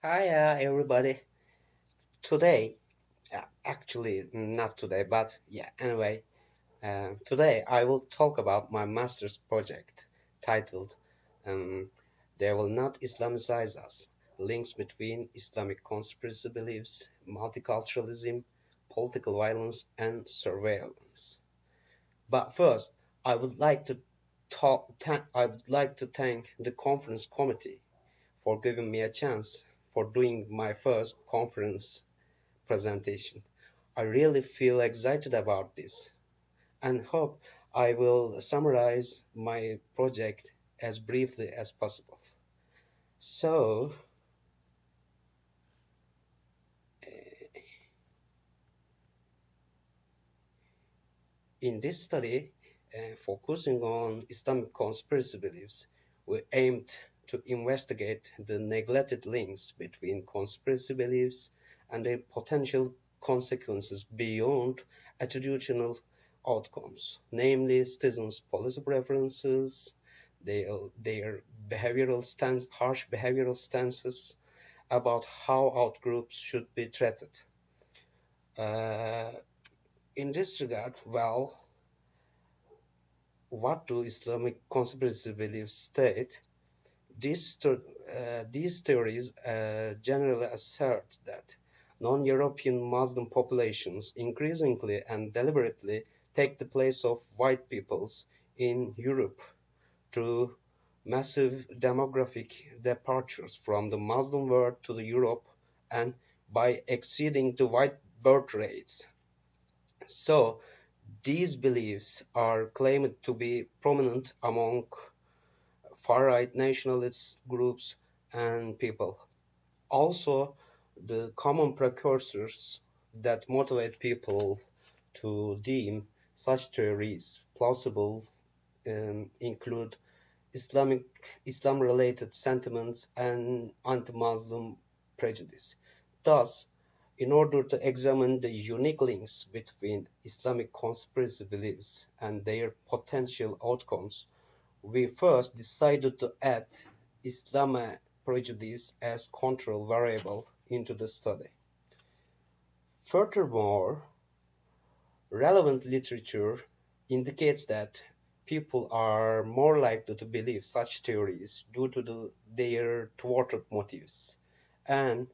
Hi, everybody. Today, actually, not today, but yeah, anyway, today I will talk about my master's project titled um, They Will Not Islamicize Us: Links Between Islamic Conspiracy Beliefs, Multiculturalism, Political Violence, and Surveillance. But first, I would like to I would like to thank the conference committee for giving me a chance for doing my first conference presentation. I really feel excited about this and hope I will summarize my project as briefly as possible. So, in this study, focusing on Islamic conspiracy beliefs, we aimed to investigate the neglected links between conspiracy beliefs and their potential consequences beyond attitudinal outcomes, namely citizens' policy preferences, their harsh behavioral stances about how outgroups should be treated. Uh, in this regard, well, what do Islamic conspiracy beliefs state? These theories generally assert that non-European Muslim populations increasingly and deliberately take the place of white peoples in Europe through massive demographic departures from the Muslim world to the Europe and by exceeding the white birth rates. So these beliefs are claimed to be prominent among far-right nationalist groups and people. Also, the common precursors that motivate people to deem such theories plausible include Islam-related sentiments and anti-Muslim prejudice. Thus, in order to examine the unique links between Islamic conspiracy beliefs and their potential outcomes, we first decided to add Islam prejudice as control variable into the study. Furthermore, relevant literature indicates that people are more likely to believe such theories due to their thwarted motives. And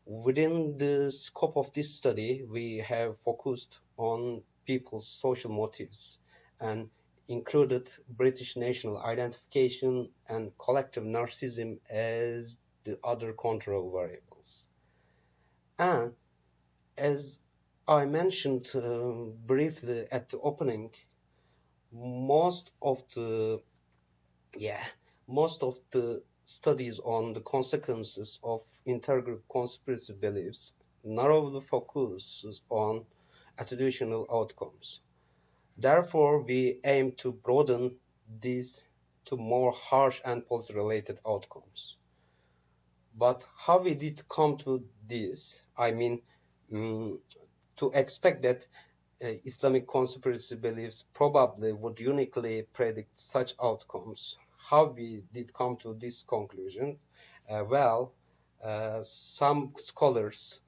within the scope of this study, we have focused on people's social motives and included British national identification and collective narcissism as the other control variables. And as I mentioned briefly at the opening, most of the yeah most of the studies on the consequences of intergroup conspiracy beliefs narrow the focus on attitudinal outcomes. Therefore, we aim to broaden these to more harsh and policy-related outcomes. But how we did come to this? I mean, mm, to expect that Islamic conspiracy beliefs probably would uniquely predict such outcomes. How we did come to this conclusion? Some scholars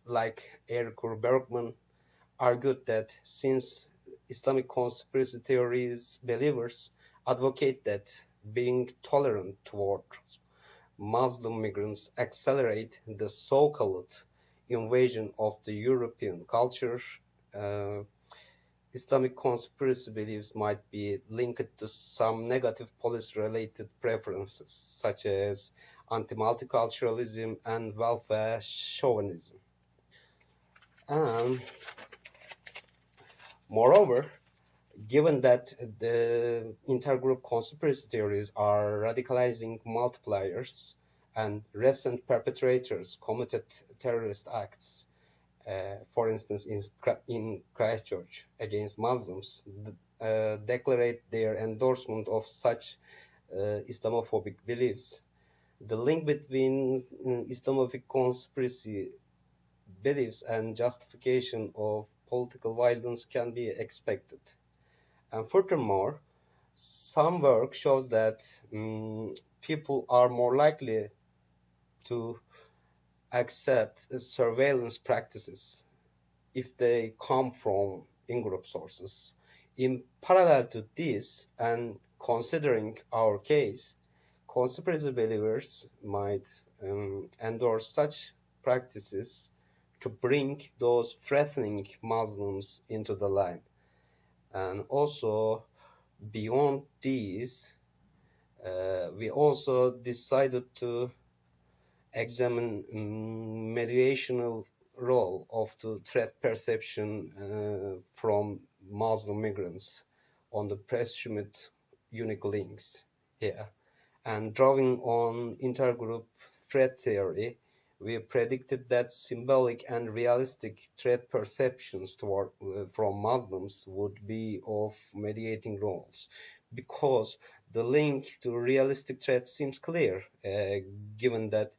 like Eric Bergman argued that since Islamic conspiracy theories believers advocate that being tolerant toward Muslim migrants accelerate the so-called invasion of the European culture, uh, Islamic conspiracy beliefs might be linked to some negative policy-related preferences, such as anti-multiculturalism and welfare chauvinism. And moreover, given that the intergroup conspiracy theories are radicalizing multipliers and recent perpetrators committed terrorist acts, for instance, in Christchurch against Muslims, declared their endorsement of such Islamophobic beliefs. The link between Islamophobic conspiracy beliefs and justification of political violence can be expected. And furthermore, some work shows that people are more likely to accept surveillance practices if they come from in-group sources. In parallel to this, and considering our case, conspiracy believers might endorse such practices to bring those threatening Muslims into the line. And also, beyond these, we also decided to examine mediational role of the threat perception from Muslim migrants on the presumed unique links here. And drawing on intergroup threat theory, we predicted that symbolic and realistic threat perceptions from Muslims would be of mediating roles, because the link to realistic threat seems clear, given that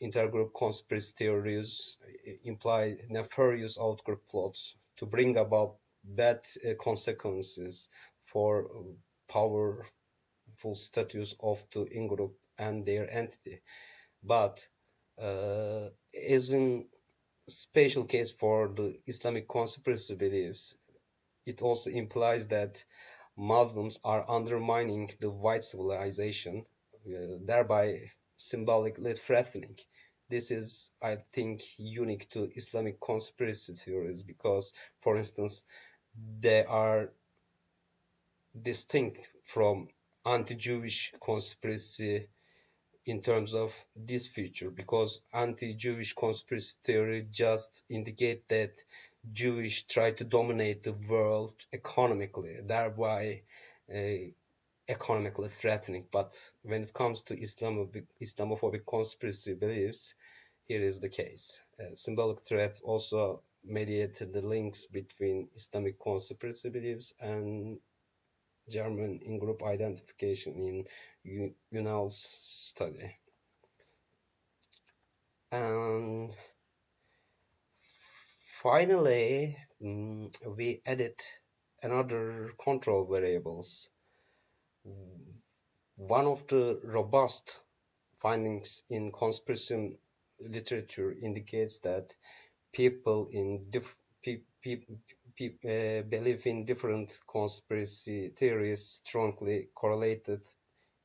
intergroup conspiracy theories imply nefarious outgroup plots to bring about bad consequences for powerful status of the in-group and their entity. But as in special case for the Islamic conspiracy beliefs, it also implies that Muslims are undermining the white civilization, thereby symbolically threatening. This is, I think, unique to Islamic conspiracy theories because, for instance, they are distinct from anti-Jewish conspiracy in terms of this feature, because anti-Jewish conspiracy theory just indicate that Jewish try to dominate the world economically, thereby economically threatening. But when it comes to Islamophobic conspiracy beliefs, here is the case. Symbolic threats also mediated the links between Islamic conspiracy beliefs and German in-group identification in Unal's study. And finally, we added another control variables. One of the robust findings in conspiracy literature indicates that people believe in different conspiracy theories strongly correlated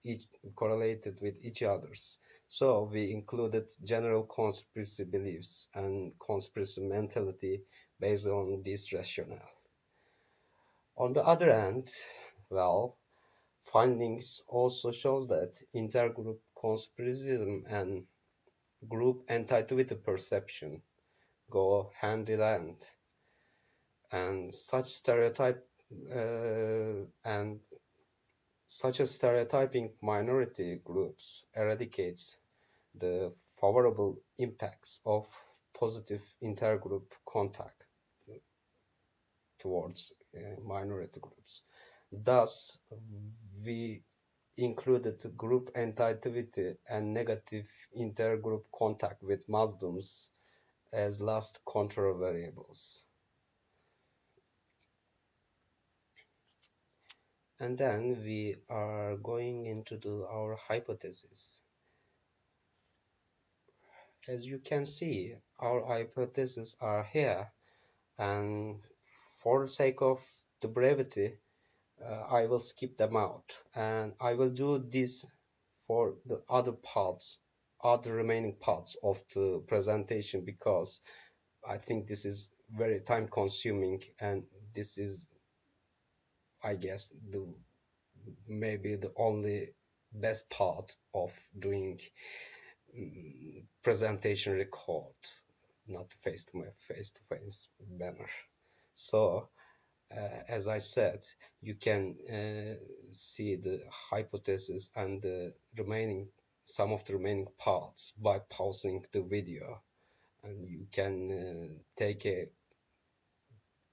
with each other's. So we included general conspiracy beliefs and conspiracy mentality based on this rationale. On the other hand, well, findings also shows that intergroup conspiracism and group entity perception go hand in hand, and such a stereotyping minority groups eradicates the favorable impacts of positive intergroup contact towards minority groups. Thus, we included group entity and negative intergroup contact with Muslims as last control variables. And then we are going into our hypothesis. As you can see, our hypotheses are here, and for the sake of the brevity, I will skip them out, and I will do this for the other remaining parts of the presentation, because I think this is very time consuming, and this is, I guess, maybe the only best part of doing presentation record, not face-to-face manner. So as I said, you can see the hypothesis and some of the remaining parts by pausing the video, and you can take a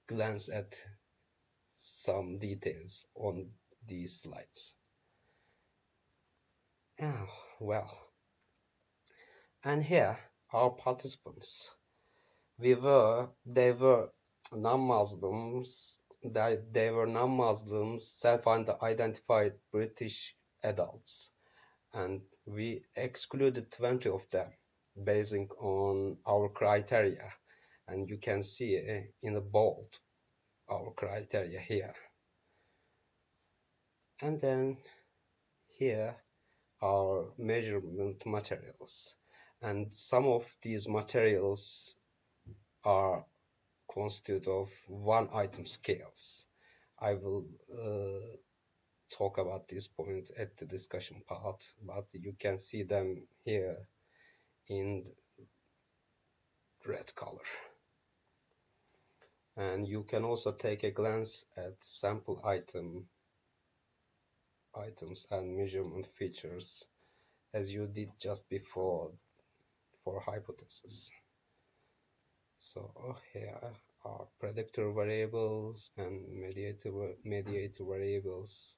glance at some details on these slides. Well, and here our participants, they were non-Muslims, self-identified British adults, and we excluded 20 of them basing on our criteria, and you can see in the bold our criteria here. And then here are measurement materials, and some of these materials are constitute of one item scales. I will talk about this point at the discussion part, but you can see them here in red color. And you can also take a glance at sample items and measurement features as you did just before for hypothesis. So here are predictor variables and mediator variables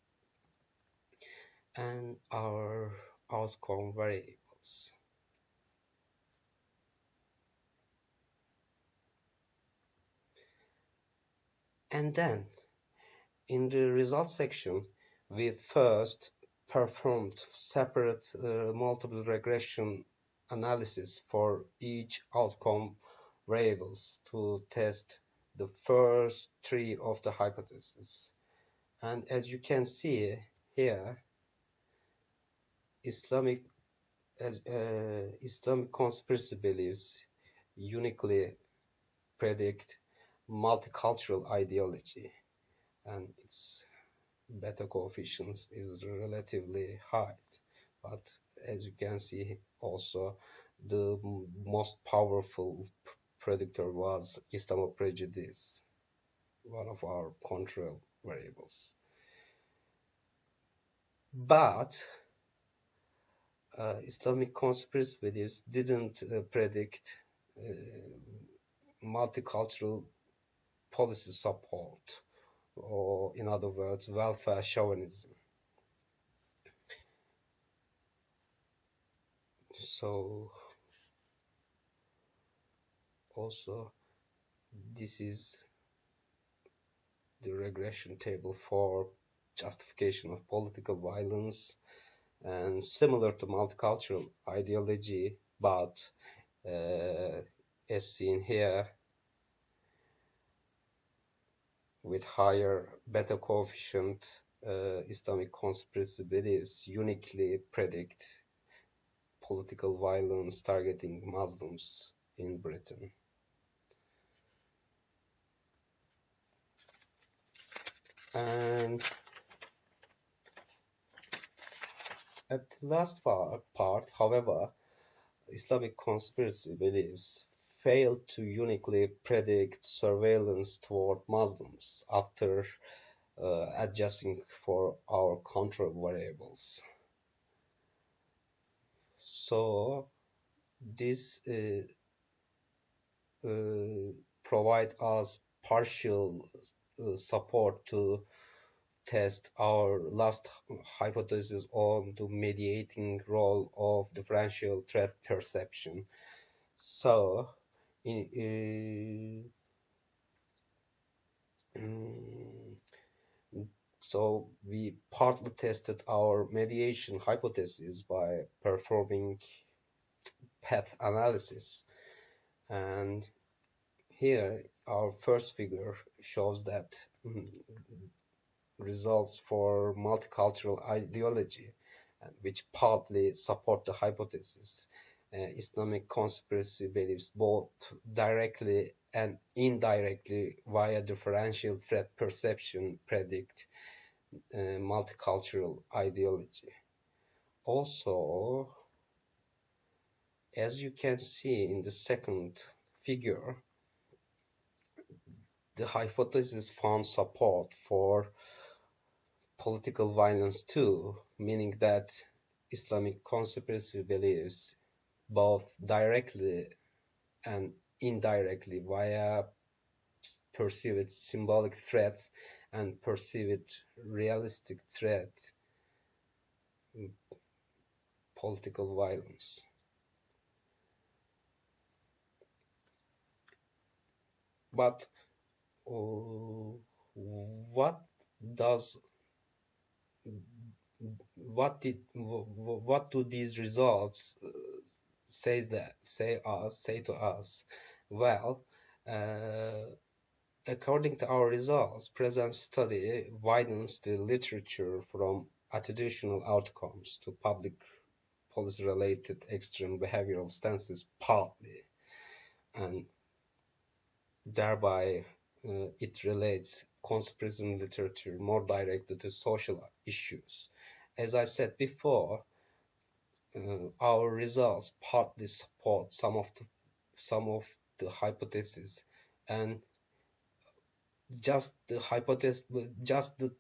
and our outcome variables. And then in the results section, we first performed separate multiple regression analysis for each outcome variables to test the first three of the hypotheses. And as you can see here, Islamic conspiracy beliefs uniquely predict multicultural ideology, and its beta coefficient is relatively high. But as you can see also, the most powerful predictor was Islamic prejudice, one of our control variables. But Islamic conspiracy beliefs didn't predict multicultural policy support, or in other words, welfare chauvinism. So also this is the regression table for justification of political violence, and similar to multicultural ideology, but as seen here, with higher beta coefficient, Islamic conspiracy beliefs uniquely predict political violence targeting Muslims in Britain. And at the last part, however, Islamic conspiracy beliefs failed to uniquely predict surveillance toward Muslims after adjusting for our control variables. So this provide us partial support to test our last hypothesis on the mediating role of differential threat perception. So so we partly tested our mediation hypothesis by performing path analysis, and here our first figure shows that results for multicultural ideology, which partly support the hypothesis. Islamic conspiracy beliefs both directly and indirectly via differential threat perception predict multicultural ideology. Also, as you can see in the second figure, the hypothesis found support for political violence too, meaning that Islamic conspiracy beliefs both directly and indirectly via perceived symbolic threat and perceived realistic threat, political violence. But what does what do these results say to us? Well, uh, according to our results, present study widens the literature from attitudinal outcomes to public policy-related extreme behavioral stances partly, and thereby it relates conspiracy literature more directly to social issues. As I said before, our results partly support some of the hypotheses, and just the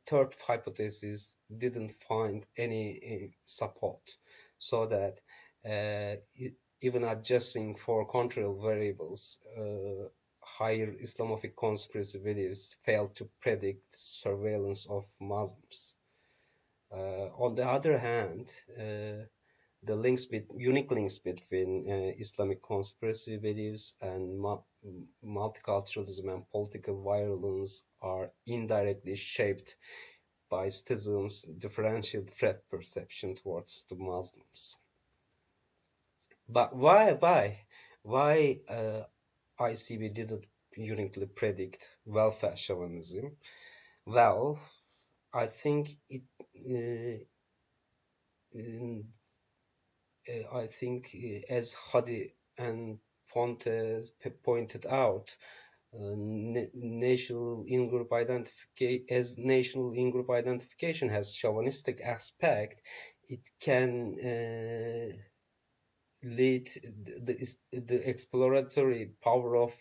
third hypothesis didn't find any support, so that uh, even adjusting for control variables, higher Islamophobic conspiracy beliefs failed to predict surveillance of Muslims. On the other hand, the unique links between Islamic conspiracy beliefs and multiculturalism and political violence are indirectly shaped by citizens' differential threat perception towards the Muslims. But why ICB didn't uniquely predict welfare chauvinism? Well, I think as Hadi and Fontes pointed out, national in-group identification has chauvinistic aspect, it can lead the exploratory power of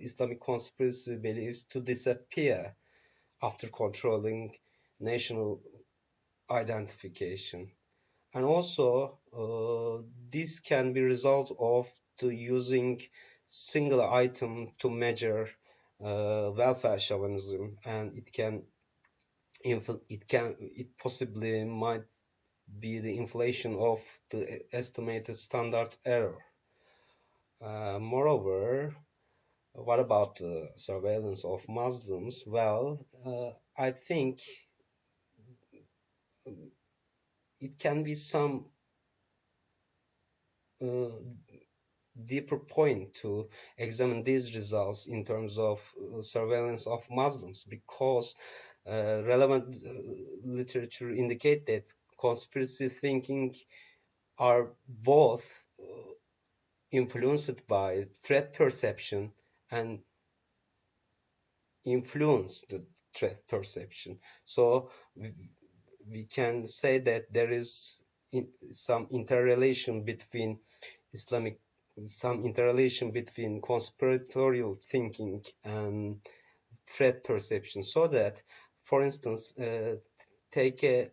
Islamic conspiracy beliefs to disappear after controlling national identification. And also, this can be result of the using single item to measure welfare chauvinism, and it possibly might be the inflation of the estimated standard error. Moreover, what about the surveillance of Muslims? Well, I think it can be some deeper point to examine these results in terms of surveillance of Muslims, because relevant literature indicate that conspiracy thinking are both influenced by threat perception and influence the threat perception. So we can say that there is some interrelation between conspiratorial thinking and threat perception. So that, for instance, take a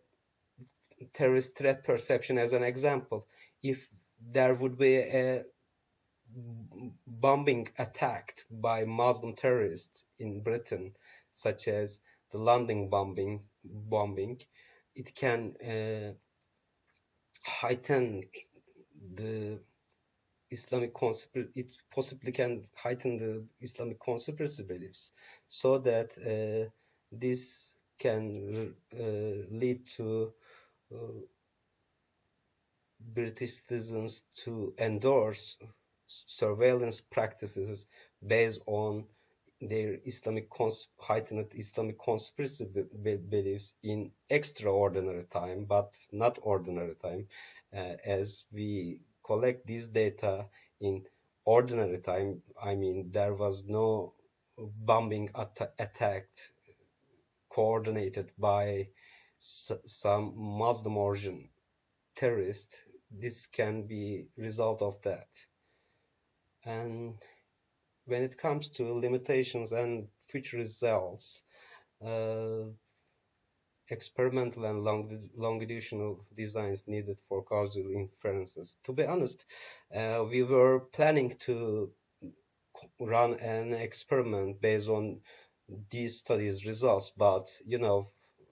terrorist threat perception as an example. If there would be a bombing attacked by Muslim terrorists in Britain, such as the London bombing, it can heighten the it possibly can heighten the Islamic conspiracy beliefs, so that this can lead to British citizens to endorse surveillance practices based on their heightened Islamic conspiracy beliefs in extraordinary time, but not ordinary time, as we collect this data in ordinary time. I mean, there was no bombing attacked coordinated by some Muslim origin terrorist. This can be result of that. And when it comes to limitations and future results, experimental and longitudinal designs needed for causal inferences. To be honest, we were planning to run an experiment based on these studies results, but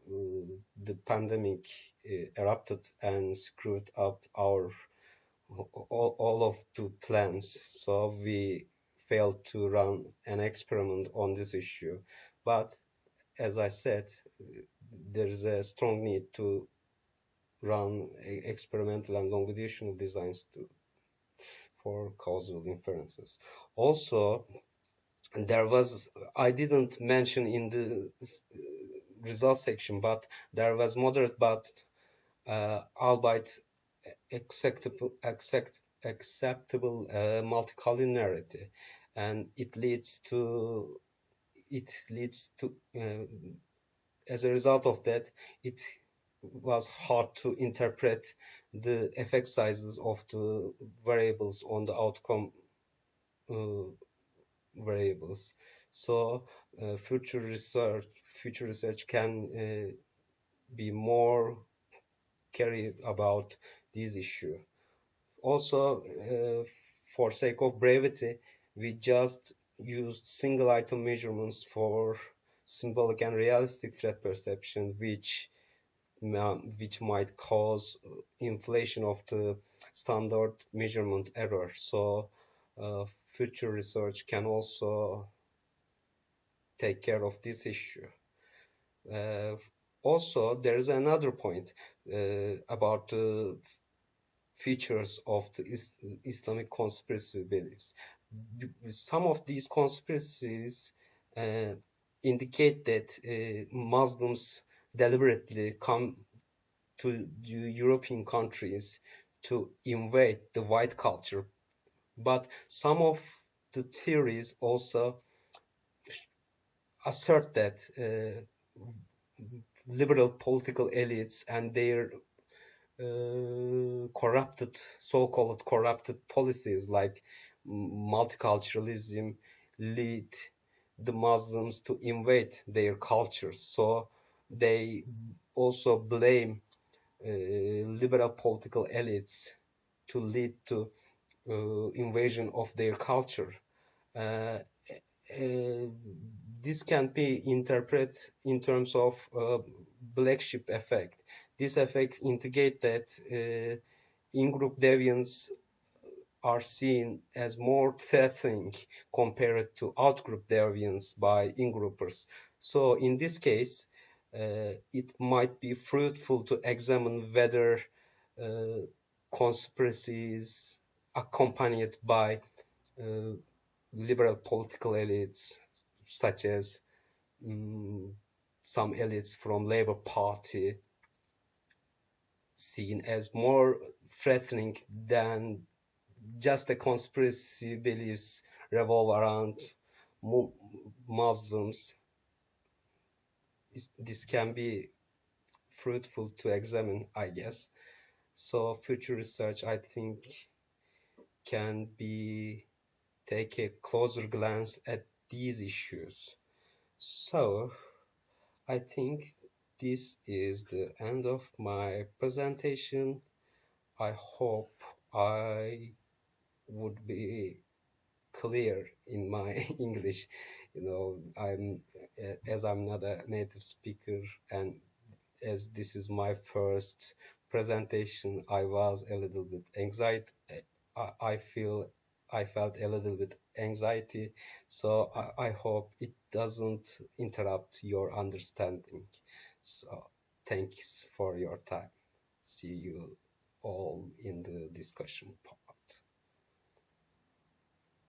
the pandemic erupted and screwed up all of the plans, so we failed to run an experiment on this issue. But as I said, there is a strong need to run experimental and longitudinal designs for causal inferences. Also, I didn't mention in the result section, but there was moderate but albeit acceptable multicollinearity, and it leads to as a result of that, it was hard to interpret the effect sizes of the variables on the outcome uh, variables. So future research can be more carried about this issue. Also, for sake of brevity, we just used single item measurements for symbolic and realistic threat perception, which might cause inflation of the standard measurement error. So future research can also take care of this issue. Also, there is another point about the features of the Islamic conspiracy beliefs. Some of these conspiracies indicate that Muslims deliberately come to European countries to invade the white culture. But some of the theories also assert that liberal political elites and their so-called corrupted policies like multiculturalism lead the Muslims to invade their cultures. So they also blame liberal political elites to lead to invasion of their culture. Uh, this can be interpreted in terms of black sheep effect. This effect indicates that in-group deviants are seen as more threatening compared to out-group deviance by in-groupers. So in this case, it might be fruitful to examine whether conspiracies accompanied by liberal political elites, such as some elites from Labour Party, seen as more threatening than just the conspiracy beliefs revolve around Muslims. This can be fruitful to examine, I guess. So future research, I think, can take a closer glance at these issues. So I think this is the end of my presentation. I hope I would be clear in my English. As I'm not a native speaker, and as this is my first presentation, I was a little bit anxiety. I felt a little bit anxiety, so I hope it doesn't interrupt your understanding. So thanks for your time. See you all in the discussion part.